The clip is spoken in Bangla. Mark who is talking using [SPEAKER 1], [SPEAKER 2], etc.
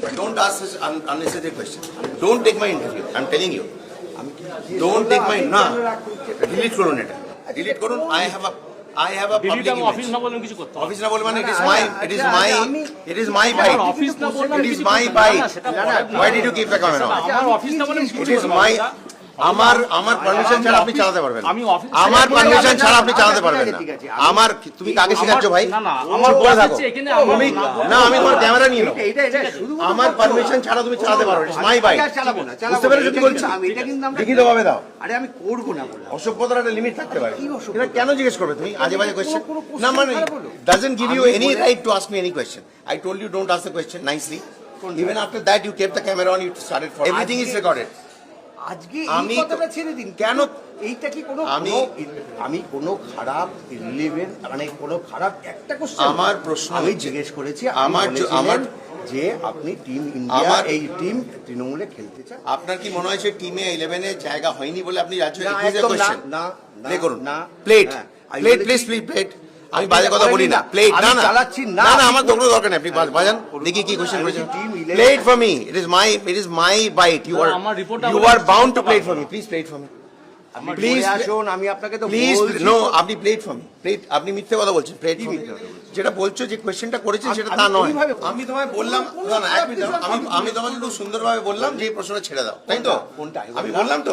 [SPEAKER 1] Don't ask such unnecessary questions. Don't take my interview. I'm telling you. Don't take my না delete করুন এটা delete করুন I have a public image.
[SPEAKER 2] Office না বললেন কিছু করতে
[SPEAKER 1] অফিস না বলবেন মানে it is my bite.
[SPEAKER 2] Office না বললেন
[SPEAKER 1] It is my bite. Why did you keep the camera on?
[SPEAKER 2] আমার অফিস না বললেন
[SPEAKER 1] It is my আমার পারমিশন ছাড়া আপনি চালাতে পারবেন
[SPEAKER 2] আমি অফিস
[SPEAKER 1] আমার পারমিশন ছাড়া আপনি চালাতে পারবেন না আমার তুমি কাকে শেখাচ্ছ ভাই
[SPEAKER 2] না না আমার
[SPEAKER 1] বলে থাকো
[SPEAKER 2] এখানে
[SPEAKER 1] তুমি না আমি তোমার ক্যামেরা নিয়ে নাও আমার পারমিশন ছাড়া তুমি চালাতে পারবে ইটস মাই বাইক বুঝতে পেরেছো কি বলছি লিখিত ভাবে দাও
[SPEAKER 3] আরে আমি করব না বললাম
[SPEAKER 1] অসভ্যতার একটা লিমিট থাকতে পারে এটা কেন জিজ্ঞেস করবে তুমি আজে বাজে কোশ্চেন না মানে doesn't give you any right to ask me any question. I told you don't ask the question nicely. Even after that you kept the camera on, you started for everything is recorded.
[SPEAKER 3] আজকে এই কথাটা ছেড়ে দিন
[SPEAKER 1] কেন
[SPEAKER 3] এইটা কি কোনো আমি কোনো খারাপ ইলেভেন মানে কোনো খারাপ একটা কোশ্চেন
[SPEAKER 1] আমার প্রশ্ন
[SPEAKER 3] আমি জিজ্ঞেস করেছি
[SPEAKER 1] আমার
[SPEAKER 3] যে আপনি টিম ইন্ডিয়া এই টিম তৃণমূলে খেলতে চান
[SPEAKER 1] আপনার কি মনে হয় টিমে 11 এ জায়গা হয়নি বলে আপনি রাজ্য
[SPEAKER 3] না
[SPEAKER 1] প্লে করুন না প্লেট প্লিজ প্লেট আমি বাজে কথা বলি না প্লেট না না
[SPEAKER 3] চালাচ্ছি
[SPEAKER 1] না না আমার কোনো দরকার নেই আপনি বাজান দেখি কি কোশ্চেন করেছেন plate for me it is my bite you are bound to plate for me please plate for me please
[SPEAKER 3] আসুন আমি আপনাকে তো
[SPEAKER 1] প্লিজ নো আপনি প্লেট ফর মি প্লেট আপনি মিথ্যে কথা বলছেন প্লেট যেটা বলছো যে কোশ্চেনটা করেছেন সেটা তা নয় আমি তোমায় বললাম না এক মিনিট আমি তোমাকে খুব সুন্দরভাবে বললাম যে এই প্রশ্নটা ছেড়ে দাও তাই তো আমি বললাম তো